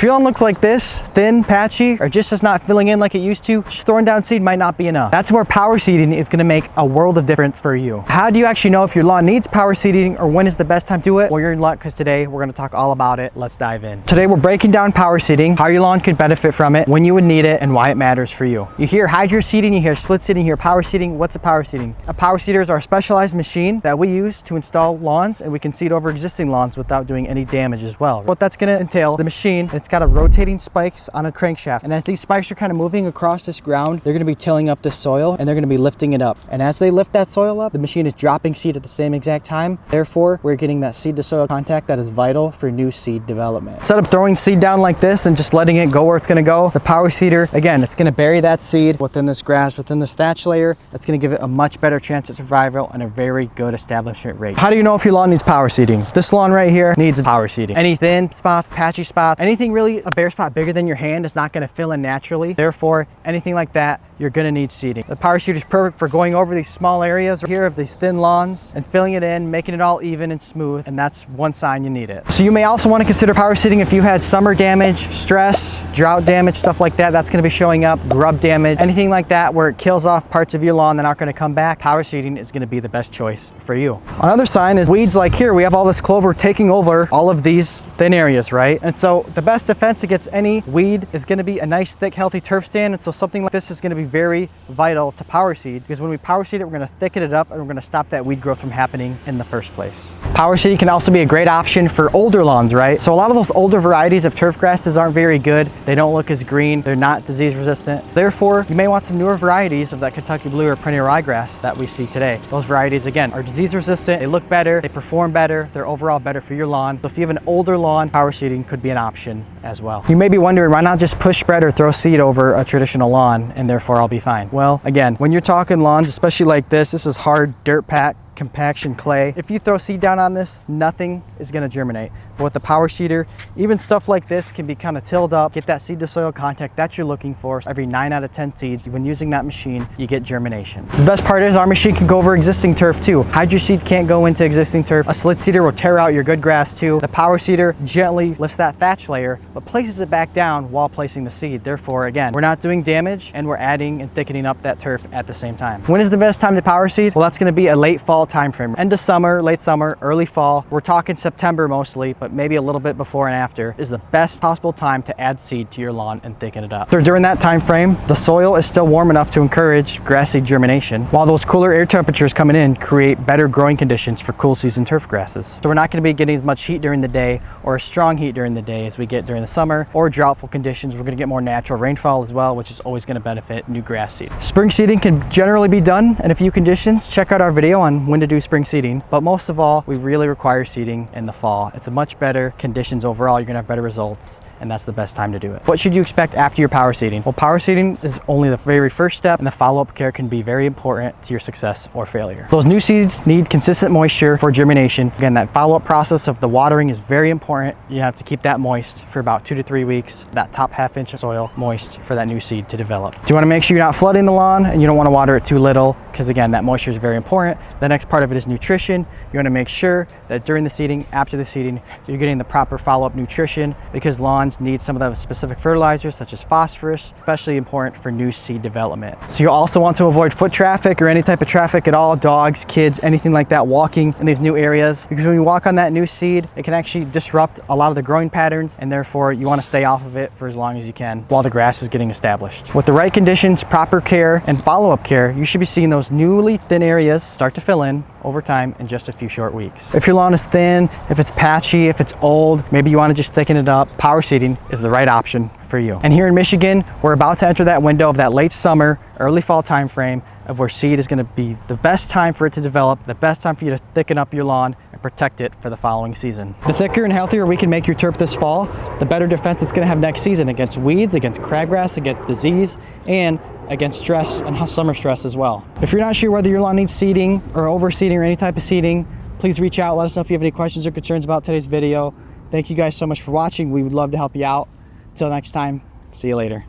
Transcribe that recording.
If your lawn looks like this, thin, patchy, or just is not filling in like it used to, just throwing down seed might not be enough. That's where power seeding is gonna make a world of difference for you. How do you actually know if your lawn needs power seeding or when is the best time to do it? Well, you're in luck because today we're gonna talk all about it. Let's dive in. Today we're breaking down power seeding, how your lawn could benefit from it, when you would need it, and why it matters for you. You hear hydro seeding, you hear slit seeding, you hear power seeding. What's a power seeding? A power seeder is our specialized machine that we use to install lawns, and we can seed over existing lawns without doing any damage as well. What that's gonna entail, the machine, it's got a rotating spikes on a crankshaft, and as these spikes are kind of moving across this ground, they're gonna be tilling up the soil and they're gonna be lifting it up. And as they lift that soil up, the machine is dropping seed at the same exact time. Therefore, we're getting that seed to soil contact that is vital for new seed development. Instead of throwing seed down like this and just letting it go where it's gonna go, the power seeder, again, it's gonna bury that seed within this grass, within this thatch layer. That's gonna give it a much better chance at survival and a very good establishment rate. How do you know if your lawn needs power seeding? This lawn right here needs power seeding. Any thin spots, patchy spots, anything really a bare spot bigger than your hand is not gonna fill in naturally. Therefore, anything like that, you're gonna need seeding. The power seeder is perfect for going over these small areas here of these thin lawns and filling it in, making it all even and smooth, and that's one sign you need it. So you may also want to consider power seeding if you had summer damage, stress, drought damage, stuff like that. That's gonna be showing up, grub damage, anything like that where it kills off parts of your lawn that aren't gonna come back. Power seeding is gonna be the best choice for you. Another sign is weeds. Like here, we have all this clover taking over all of these thin areas, right? And so the best defense against any weed is gonna be a nice, thick, healthy turf stand. And so something like this is gonna be very vital to power seed, because when we power seed it, we're gonna thicken it up and we're gonna stop that weed growth from happening in the first place. Power seeding can also be a great option for older lawns, right? So a lot of those older varieties of turf grasses aren't very good. They don't look as green. They're not disease resistant. Therefore, you may want some newer varieties of that Kentucky blue or perennial ryegrass that we see today. Those varieties, again, are disease resistant. They look better. They perform better. They're overall better for your lawn. So if you have an older lawn, power seeding could be an option as well. You may be wondering, why not just push spread or throw seed over a traditional lawn and therefore I'll be fine? Well, again, when you're talking lawns, especially like this is hard dirt pack, compaction clay. If you throw seed down on this, nothing is going to germinate. But with the power seeder, even stuff like this can be kind of tilled up, get that seed to soil contact that you're looking for. Every 9 out of 10 seeds, when using that machine, you get germination. The best part is our machine can go over existing turf too. Hydro seed can't go into existing turf. A slit seeder will tear out your good grass too. The power seeder gently lifts that thatch layer, but places it back down while placing the seed. Therefore, again, we're not doing damage and we're adding and thickening up that turf at the same time. When is the best time to power seed? Well, that's going to be a late fall time frame. End of summer, late summer, early fall. We're talking September mostly, but maybe a little bit before and after is the best possible time to add seed to your lawn and thicken it up. So during that time frame, the soil is still warm enough to encourage grass seed germination, while those cooler air temperatures coming in create better growing conditions for cool season turf grasses. So we're not going to be getting as much heat during the day or strong heat during the day as we get during the summer, or droughtful conditions. We're going to get more natural rainfall as well, which is always going to benefit new grass seed. Spring seeding can generally be done in a few conditions. Check out our video on when to do spring seeding, but most of all, we really require seeding in the fall. It's a much better conditions overall. You're gonna have better results, and that's the best time to do it. What should you expect after your power seeding? Well, power seeding is only the very first step, and the follow-up care can be very important to your success or failure. Those new seeds need consistent moisture for germination. Again, that follow-up process of the watering is very important. You have to keep that moist for about 2 to 3 weeks, that top half-inch of soil moist for that new seed to develop. Do you wanna make sure you're not flooding the lawn, and you don't wanna water it too little, because again, that moisture is very important. The next part of it is nutrition. You want to make sure that during the seeding, after the seeding, you're getting the proper follow-up nutrition, because lawns need some of the specific fertilizers such as phosphorus, especially important for new seed development. So you also want to avoid foot traffic or any type of traffic at all, dogs, kids, anything like that walking in these new areas, because when you walk on that new seed, it can actually disrupt a lot of the growing patterns, and therefore you want to stay off of it for as long as you can while the grass is getting established. With the right conditions, proper care, and follow-up care, you should be seeing those newly thin areas start to fill in over time in just a few short weeks. If your lawn is thin, if it's patchy, if it's old, maybe you want to just thicken it up, power seeding is the right option for you. And here in Michigan, we're about to enter that window of that late summer, early fall time frame of where seed is going to be the best time for it to develop, the best time for you to thicken up your lawn and protect it for the following season. The thicker and healthier we can make your turf this fall, the better defense it's going to have next season against weeds, against crabgrass, against disease, and against stress and summer stress as well. If you're not sure whether your lawn needs seeding or overseeding or any type of seeding, please reach out. Let us know if you have any questions or concerns about today's video. Thank you guys so much for watching. We would love to help you out. Until next time, see you later.